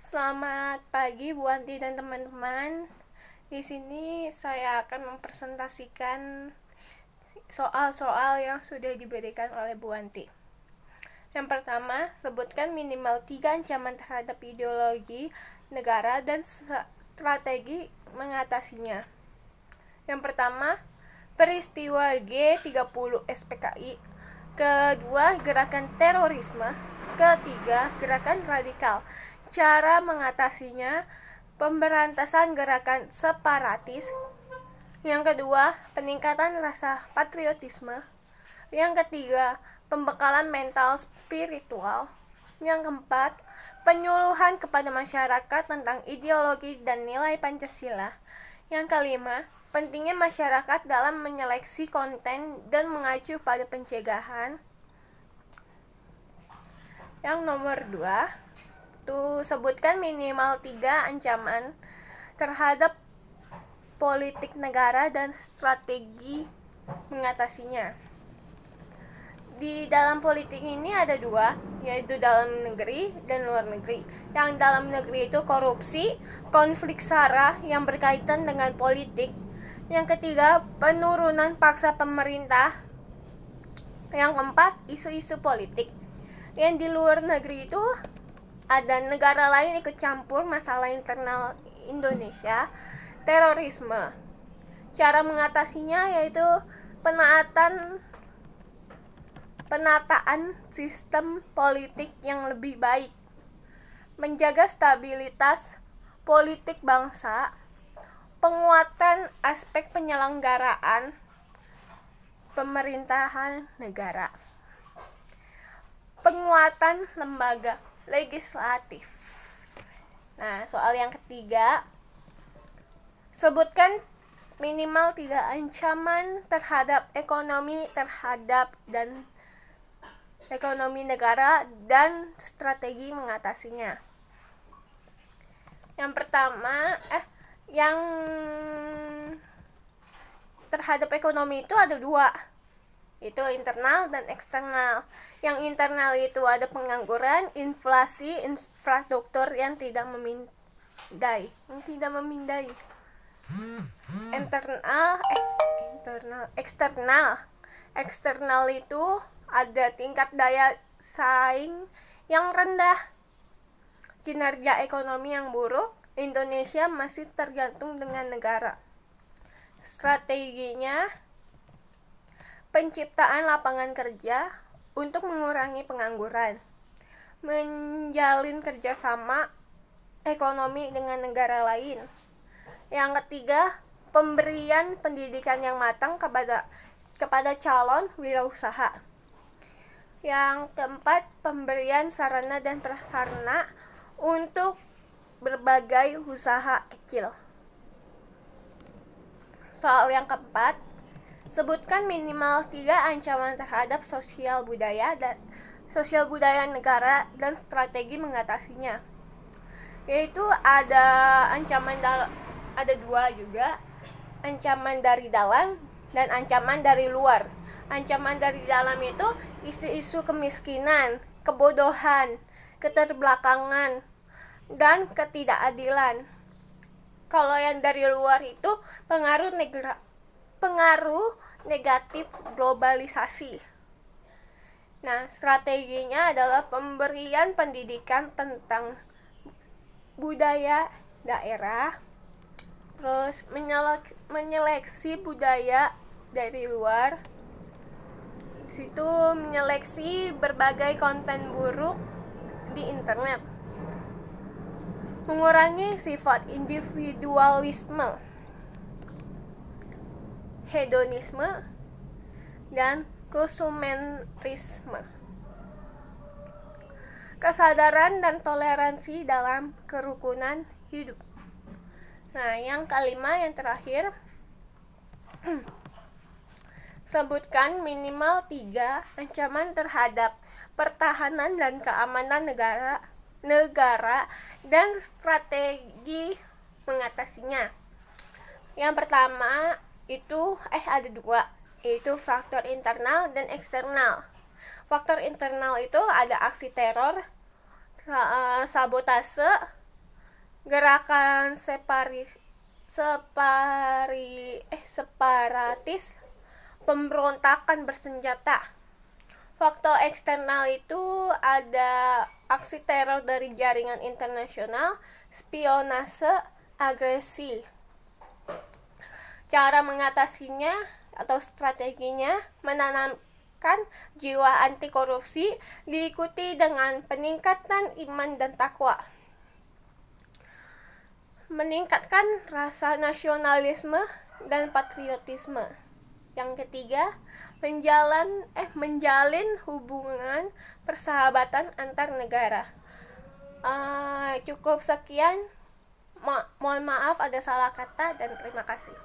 Selamat pagi Bu Anti dan teman-teman. Di sini saya akan mempresentasikan soal-soal yang sudah diberikan oleh Bu Anti. Yang pertama, sebutkan minimal 3 ancaman terhadap ideologi negara dan strategi mengatasinya. Yang pertama, peristiwa G30 SPKI. Kedua, gerakan terorisme. Ketiga, gerakan radikal. Cara mengatasinya, pemberantasan gerakan separatis. Yang kedua, peningkatan rasa patriotisme. Yang ketiga, pembekalan mental spiritual. Yang keempat, penyuluhan kepada masyarakat tentang ideologi dan nilai Pancasila. Yang kelima, pentingnya masyarakat dalam menyeleksi konten dan mengacu pada pencegahan. Yang nomor 2, sebutkan minimal 3 ancaman terhadap politik negara dan strategi mengatasinya. Di dalam politik ini ada 2, yaitu dalam negeri dan luar negeri. Yang dalam negeri itu korupsi, konflik SARA yang berkaitan dengan politik. Yang ketiga, penurunan paksa pemerintah. Yang keempat, isu-isu politik. Yang di luar negeri itu ada negara lain ikut campur masalah internal Indonesia, terorisme. Cara mengatasinya yaitu penataan sistem politik yang lebih baik, menjaga stabilitas politik bangsa, penguatan aspek penyelenggaraan pemerintahan negara, penguatan lembaga legislatif. Nah, soal yang ketiga, sebutkan minimal 3 ancaman terhadap ekonomi negara dan strategi mengatasinya. Yang pertama, yang terhadap ekonomi itu ada 2, itu internal dan eksternal. Yang internal itu ada pengangguran, inflasi, infrastruktur yang tidak memindai. Eksternal itu ada tingkat daya saing yang rendah, kinerja ekonomi yang buruk, Indonesia masih tergantung dengan negara. Strateginya, penciptaan lapangan kerja untuk mengurangi pengangguran, menjalin kerjasama ekonomi dengan negara lain. Yang ketiga, pemberian pendidikan yang matang kepada calon wirausaha. Yang keempat, pemberian sarana dan prasarana untuk berbagai usaha kecil. Soal yang keempat, sebutkan minimal 3 ancaman terhadap sosial budaya negara dan strategi mengatasinya. Yaitu ada 2 juga, ancaman dari dalam dan ancaman dari luar. Ancaman dari dalam itu isu-isu kemiskinan, kebodohan, keterbelakangan, dan ketidakadilan. Kalau yang dari luar itu pengaruh negatif globalisasi. Nah, strateginya adalah pemberian pendidikan tentang budaya daerah, terus menyeleksi budaya dari luar, situ menyeleksi berbagai konten buruk di internet, mengurangi sifat individualisme, hedonisme, dan konsumerisme, kesadaran dan toleransi dalam kerukunan hidup. Nah, yang kelima, yang terakhir, sebutkan minimal 3 ancaman terhadap pertahanan dan keamanan negara dan strategi mengatasinya. Yang pertama itu ada 2, yaitu faktor internal dan eksternal. Faktor internal itu ada aksi teror, sabotase, gerakan separatis, pemberontakan bersenjata. Faktor eksternal itu ada aksi teror dari jaringan internasional, spionase, agresi. Cara mengatasinya atau strateginya menanamkan jiwa anti korupsi, diikuti dengan peningkatan iman dan takwa. Meningkatkan rasa nasionalisme dan patriotisme. Yang ketiga, menjalin hubungan persahabatan antar negara. Cukup sekian. Mohon maaf ada salah kata dan terima kasih.